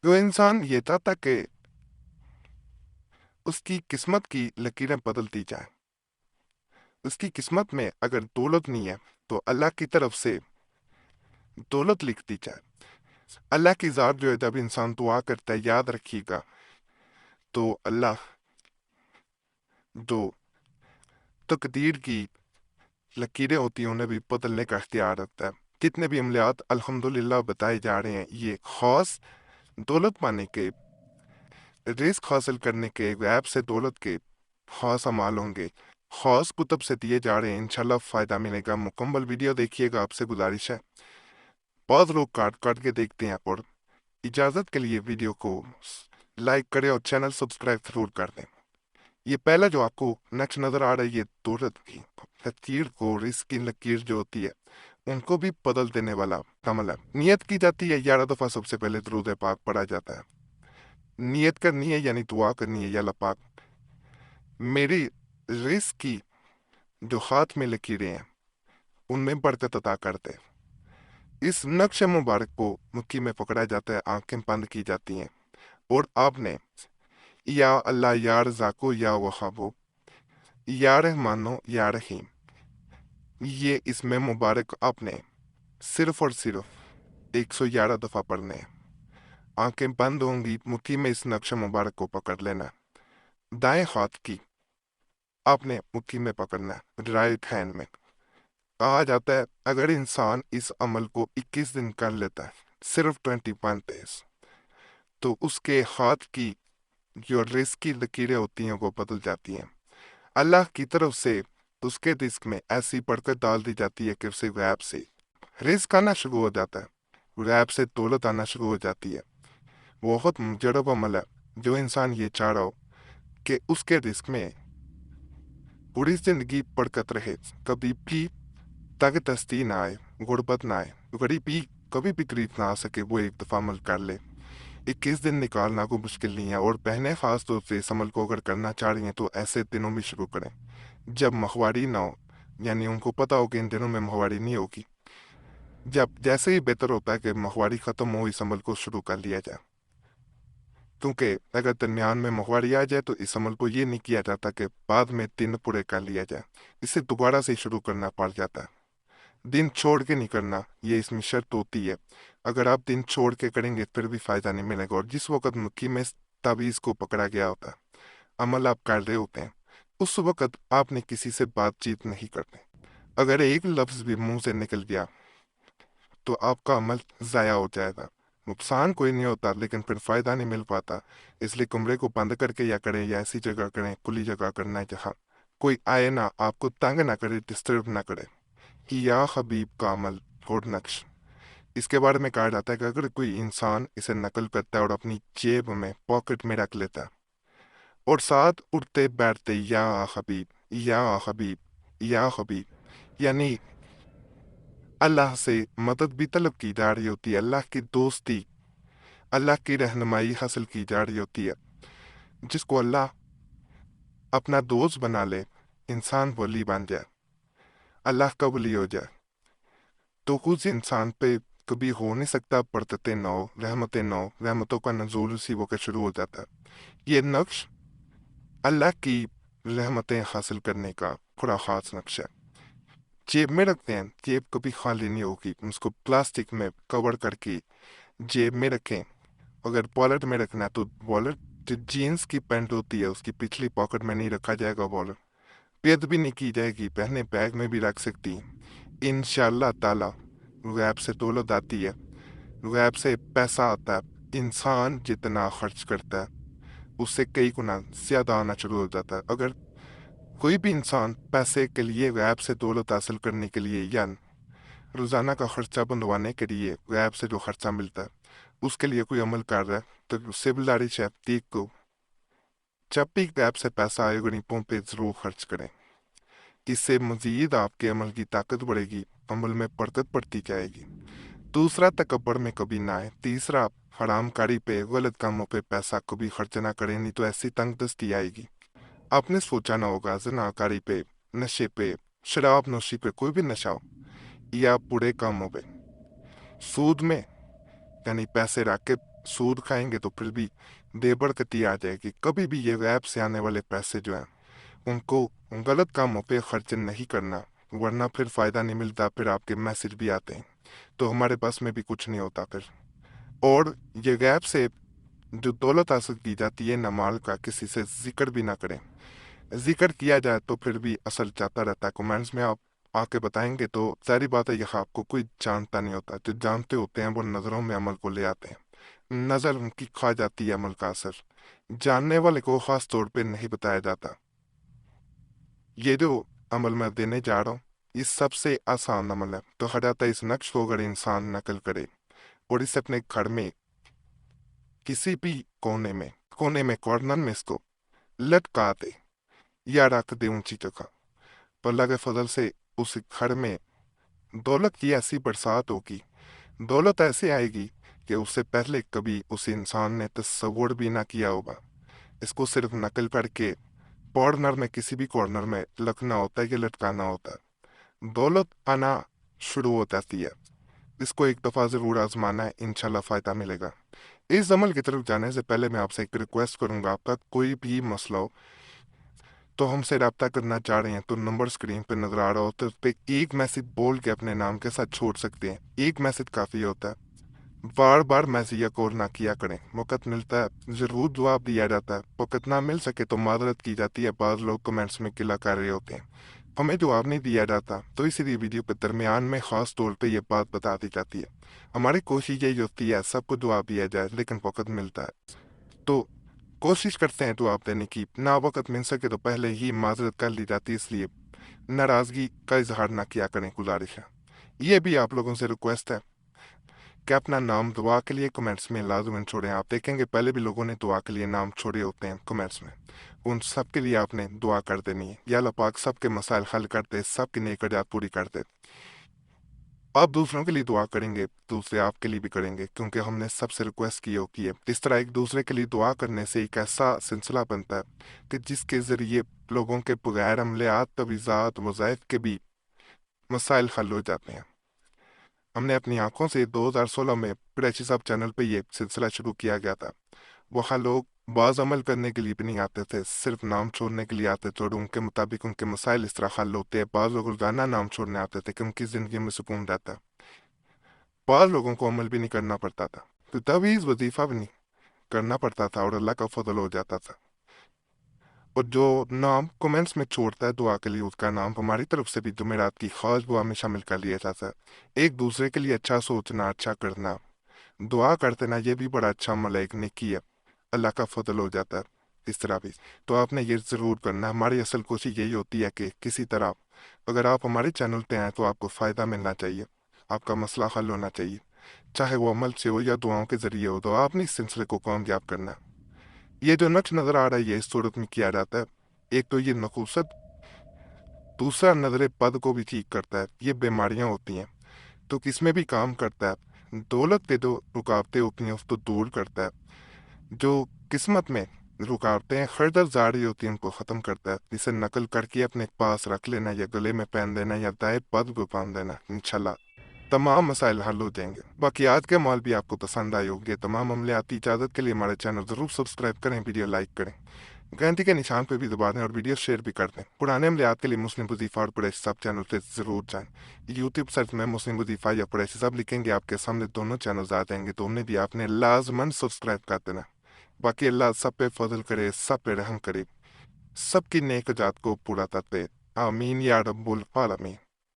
जो इंसान ये चाहता कि उसकी किस्मत की लकीरें बदलती जाए, उसकी किस्मत में अगर दौलत नहीं है तो अल्लाह की तरफ से दौलत लिख दी जाए। अल्लाह की ज़ात जो है, जब इंसान दुआ करता है, याद रखिएगा, तो अल्लाह जो तकदीर की लकीरें होती हैं उन्हें भी बदलने का इख्तियार रखता है। जितने भी अमलियात अल्हम्दुलिल्लाह बताए जा रहे हैं, ये खास दौलत पाने के, रिस्क हासिल करने के, गैब से दौलत के खास अमाल होंगे, खास कुतब से दिए जा रहे हैं। इंशाल्लाह फ़ायदा मिलेगा। मुकम्मल वीडियो देखिएगा, आपसे गुजारिश है। बहुत लोग काट काट के देखते हैं, और इजाज़त के लिए वीडियो को लाइक करें और चैनल सब्सक्राइब जरूर कर दें। ये पहला जो आपको नेक्स्ट नज़र आ रहा है, ये दौलत की लकीर को, रिस्क की लकीर जो होती है, उनको भी बदल देने वाला अमल है। नियत की जाती है 11 दफ़ा, सबसे पहले दुरूद पाक पढ़ा जाता है। नियत करनी है, यानी दुआ करनी है, या अल्लाह पाक मेरी रिस्क की जो हाथ में लकीरें हैं उनमें बरकत अता कर दे। इस नक्श मुबारक को मुट्ठी में पकड़ा जाता है, आंखें बंद की जाती हैं, और आपने या अल्लाह, या रज़ाको, या वहाबो, या रहमानो, या रहीम, ये इसमें मुबारक आपने सिर्फ और सिर्फ 111 दफ़ा पढ़ने हैं। आंखें बंद होंगी, मुट्ठी में इस नक्श मुबारक को पकड़ लेना है। दाएं हाथ की आपने मुट्ठी में पकड़ना है, राइट हैंड में। कहा जाता है अगर इंसान इस अमल को 21 दिन कर लेता है, सिर्फ 21 डेज, तो उसके हाथ की जो रिस्क की लकीरें होती हैं वो बदल जाती हैं। अल्लाह की तरफ से उसके रिस्क में ऐसी बरकत डाल दी जाती है कि उसे गैब से रिस्क आना शुरू हो जाता है, गैब से दौलत आना शुरू हो जाती है। बहुत मुजरब अमल है। जो इंसान ये चाह रहा हो कि उसके रिस्क में पूरी जिंदगी बरकत रहे, कभी भी ताकि तस्ती ना आए, गुर्बत ना आए, गरीबी कभी भी करीब ना आ सके, वो एक दफ़ा अमल कर ले। 21 दिन निकालना कोई मुश्किल नहीं है। और बहनें खास तौर से इस अमल को अगर करना चाह रही हैं तो ऐसे दिनों में शुरू करें जब माहवारी ना हो, यानी उनको पता हो कि इन दिनों में माहवारी नहीं होगी। जब जैसे ही बेहतर होता है कि माहवारी ख़त्म हो, इस अमल को शुरू कर लिया जाए, क्योंकि अगर दरमियान में माहवारी आ जाए तो इस अमल को ये नहीं किया जाता कि बाद में दिन पूरे कर लिया जाए, इसे दोबारा से शुरू करना पड़ जाता है। दिन छोड़ के नहीं करना, ये इसमें शर्त होती है। अगर आप दिन छोड़ के करेंगे फिर भी फायदा नहीं मिलेगा। और जिस वक्त मुट्ठी में इस ताबीज़ को पकड़ा गया होता है, अमल आप कर रहे होते हैं, उस वक्त आपने किसी से बातचीत नहीं करनी। अगर एक लफ्ज़ भी मुंह से निकल गया तो आपका अमल ज़ाया हो जाएगा। नुकसान कोई नहीं होता, लेकिन फिर फ़ायदा नहीं मिल पाता। इसलिए कमरे को बंद करके या करें, या ऐसी जगह करें, खुली जगह करना है जहाँ कोई आए ना, आपको तंग ना करे, डिस्टर्ब ना करे। या हबीब का अमल और नक्श, इसके बारे में कहा जाता है कि अगर कोई इंसान इसे नकल करता है और अपनी जेब में, पॉकेट में रख लेता है, और साथ उठते बैठते या हबीब, या हबीब, या हबीब, यानी अल्लाह से मदद भी तलब की जा रही होती है, अल्लाह की दोस्ती, अल्लाह की रहनुमाई हासिल की जा रही होती है। जिसको अल्लाह अपना दोस्त बना ले, इंसान वली बन जाए, अल्लाह का वली हो जाए, तो उस इंसान पे कभी हो नहीं सकता बरकतें ना हो, रहमतें ना हो, रहमतों का नज़ूल उसी वक्त शुरू हो जाता है। ये नक्श अल्लाह की रहमतें हासिल करने का बड़ा खास नक्श है। जेब में रखते हैं, जेब कभी खाली नहीं होगी, उसको प्लास्टिक में कवर करके जेब में रखें। अगर वॉलेट में रखना है तो वॉलेट, जो जीन्स की पैंट होती है उसकी पिछली पॉकेट में नहीं रखा जाएगा वॉलेट, पेद भी नहीं की जाएगी, पहने बैग में भी रख सकती हैं। इंशाअल्लाह ताला गैब से दौलत आती है, गैब से पैसा आता है। इंसान जितना खर्च करता है उससे कई गुना ज्यादा आना शुरू हो जाता है। अगर कोई भी इंसान पैसे के लिए, गैब से दौलत हासिल करने के लिए, या रोजाना का खर्चा बंधवाने के लिए गैब से जो खर्चा मिलता है उसके लिए कोई अमल कर रहा है, तो सिबिलदारी शैफ्ती को जब भी गैब से पैसा आए गरीबों पे जरूर खर्च करें। इससे मजीद आपके अमल की ताकत बढ़ेगी, अमल में बरकत बढ़ती जाएगी। दूसरा, तकबर में कभी ना आए। तीसरा, हरामकारी पे, गलत कामों पे पैसा कभी खर्च ना करें, नहीं तो ऐसी तंगदस्ती आएगी। आपने सोचा ना होगा, जनाकारी पे, नशे पे, शराब नोशी पे, कोई भी नशा हो, या बुरे कामों पे, सूद में, यानी पैसे रख के सूद खाएंगे तो फिर भी बेबरकती आ जाएगी। कभी भी ये ऐप से आने वाले पैसे जो हैं उनको गलत कामों पे खर्च नहीं करना, वरना फिर फ़ायदा नहीं मिलता, फिर आपके मैसेज भी आते हैं तो हमारे बस में भी कुछ नहीं होता फिर। और ये ऐप से जो दौलत हासिल की जाती है ना, माल का किसी से जिक्र भी ना करें, जिक्र किया जाए तो फिर भी असर जाता रहता है। कमेंट्स में आप आके बताएंगे तो सारी बात है, यह आपको कोई जानता नहीं होता, जो जानते होते हैं वो नज़रों में अमल को ले आते हैं। नज़र उनकी खा जाती है अमल का असर, जानने वाले को खास तौर पे नहीं बताया जाता। ये जो अमल मैं देने जा रहा हूँ ये सबसे आसान अमल है। तो हटाता इस नक्श को अगर इंसान नकल करे और इसे अपने घर में किसी भी कोने में कॉर्नर में इसको लटका दे या रख दे ऊंची जगह, तो अल्लाह के फजल से उस घर में दौलत की ऐसी बरसात होगी, दौलत ऐसे आएगी कि उससे पहले कभी उस इंसान ने तस्वुर भी ना किया होगा। इसको सिर्फ नकल करके कॉर्नर में, किसी भी कॉर्नर में रखना होता है, ये लटकाना होता है, दौलत आना शुरू हो जाती है। इसको एक दफ़ा ज़रूर आजमाना है, इंशाल्लाह फ़ायदा मिलेगा। इस अमल की तरफ जाने से पहले मैं आपसे एक रिक्वेस्ट करूंगा, आपका कोई भी मसला हो तो हमसे रब्ता करना चाह रहे हैं तो नंबर स्क्रीन पे नजर आ रहा होता है, उस पर एक मैसेज बोल के अपने नाम के साथ छोड़ सकते हैं। एक मैसेज काफ़ी होता है, बार बार मैसेज या कॉल ना किया करें। वक़्त मिलता है ज़रूर जवाब दिया जाता है, वक़्त ना मिल सके तो माजरत की जाती है। बाज़ लोग कमेंट्स में गिला कर रहे होते हैं, हमें जवाब नहीं दिया जाता, तो इसीलिए वीडियो के दरमियान में ख़ास तौर पे ये बात बता दी जाती है। हमारी कोशिश यही होती है सबको जवाब दिया जाए, लेकिन वक़्त मिलता है तो कोशिश करते हैं जवाब देने की। ना वक़्त मिल सके तो पहले ही माजरत कर ली जाती है, इसलिए नाराज़गी का इजहार ना किया करें, गुजारिश है। ये भी आप लोगों से रिक्वेस्ट है कि अपना नाम दुआ के लिए कमेंट्स में लाजमन छोड़ें। आप देखेंगे पहले भी लोगों ने दुआ के लिए नाम छोड़े होते हैं कमेंट्स में, उन सब के लिए आपने दुआ कर देनी है। या अल्लाह पाक सबके मसाइल हल कर दे, सबकी नेक हदायत पूरी कर दे। आप दूसरों के लिए दुआ करेंगे, दूसरे आपके लिए भी करेंगे, क्योंकि हमने सबसे रिक्वेस्ट की होती है। इस तरह एक दूसरे के लिए दुआ करने से एक ऐसा सिलसिला बनता है कि जिसके ज़रिए लोगों के बगैर अमलियात, तवीज़ात, वज़ाइफ के भी मसाइल हल हो जाते हैं। हमने अपनी आंखों से 2016 में कुरैशी साहब चैनल पे ये सिलसिला शुरू किया गया था। वहाँ लोग बाज अमल करने के लिए भी नहीं आते थे, सिर्फ नाम छोड़ने के लिए आते थे और उनके मुताबिक उनके मसाइल इस तरह हल होते हैं। बाज़ लोग रोजाना नाम छोड़ने आते थे कि उनकी ज़िंदगी में सुकून रहता है। बाज़ लोगों को अमल भी नहीं करना पड़ता था, तो तवीज़ वजीफ़ा भी नहीं करना पड़ता था और अल्लाह का फजल हो जाता था। और जो नाम कमेंट्स में छोड़ता है दुआ के लिए, उसका नाम हमारी तरफ से भी जुमेरात की खास दुआ में शामिल कर लिया जाता है। एक दूसरे के लिए अच्छा सोचना, अच्छा करना, दुआ करते ना, ये भी बड़ा अच्छा अमल है, एक नेकी है, अल्लाह का फजल हो जाता है इस तरह भी। तो आपने ये ज़रूर करना है। हमारी असल कोशिश यही होती है कि किसी तरह अगर आप हमारे चैनल पे आए तो आपको फ़ायदा मिलना चाहिए, आपका मसला हल होना चाहिए, चाहे वो अमल से हो या दुआओं के ज़रिए हो। तो आपने इस सिलसिले को कामयाब करना है। ये जो नक्श नज़र आ रहा है ये इस सूरत में किया जाता है। एक तो ये नखूसत, दूसरा नजर बद को भी ठीक करता है। ये बीमारियां होती हैं तो किसमें भी काम करता है। दौलत के जो रुकावटें होती हैं उसको दूर करता है। जो किस्मत में रुकावटें खरदर जारी होती हैं उनको ख़त्म करता है। इसे नकल करके अपने पास रख लेना या गले में पहन देना या दाएं पद को पहन देना, इंशाल्लाह तमाम मसाइल हल हो जाएंगे। बाकी आज के माल भी आपको पसंद आए होंगे। तमाम अमलियाती इजाज़त के लिए हमारे चैनल ज़रूर सब्सक्राइब करें, वीडियो लाइक करें, घंटी के निशान पर भी दबा दें और वीडियो शेयर भी कर दें। पुराने अमलियात के लिए मुस्लिम वजीफ़ा और कुरैशी साहब चैनल से ज़रूर जाएं। यूट्यूब सर्च में मुस्लिम वजीफ़ा या कुरैशी साहब लिखेंगे, आपके सामने दोनों चैनल आ जाएंगे, तो उन्हें भी आपने लाजमन सब्सक्राइब कर देना। बाकी अल्लाह सब पे फजल करे, सब पे रहम करे, सबकी नेक जात को पूरा करते। आमीन या रब्बुल आलमीन।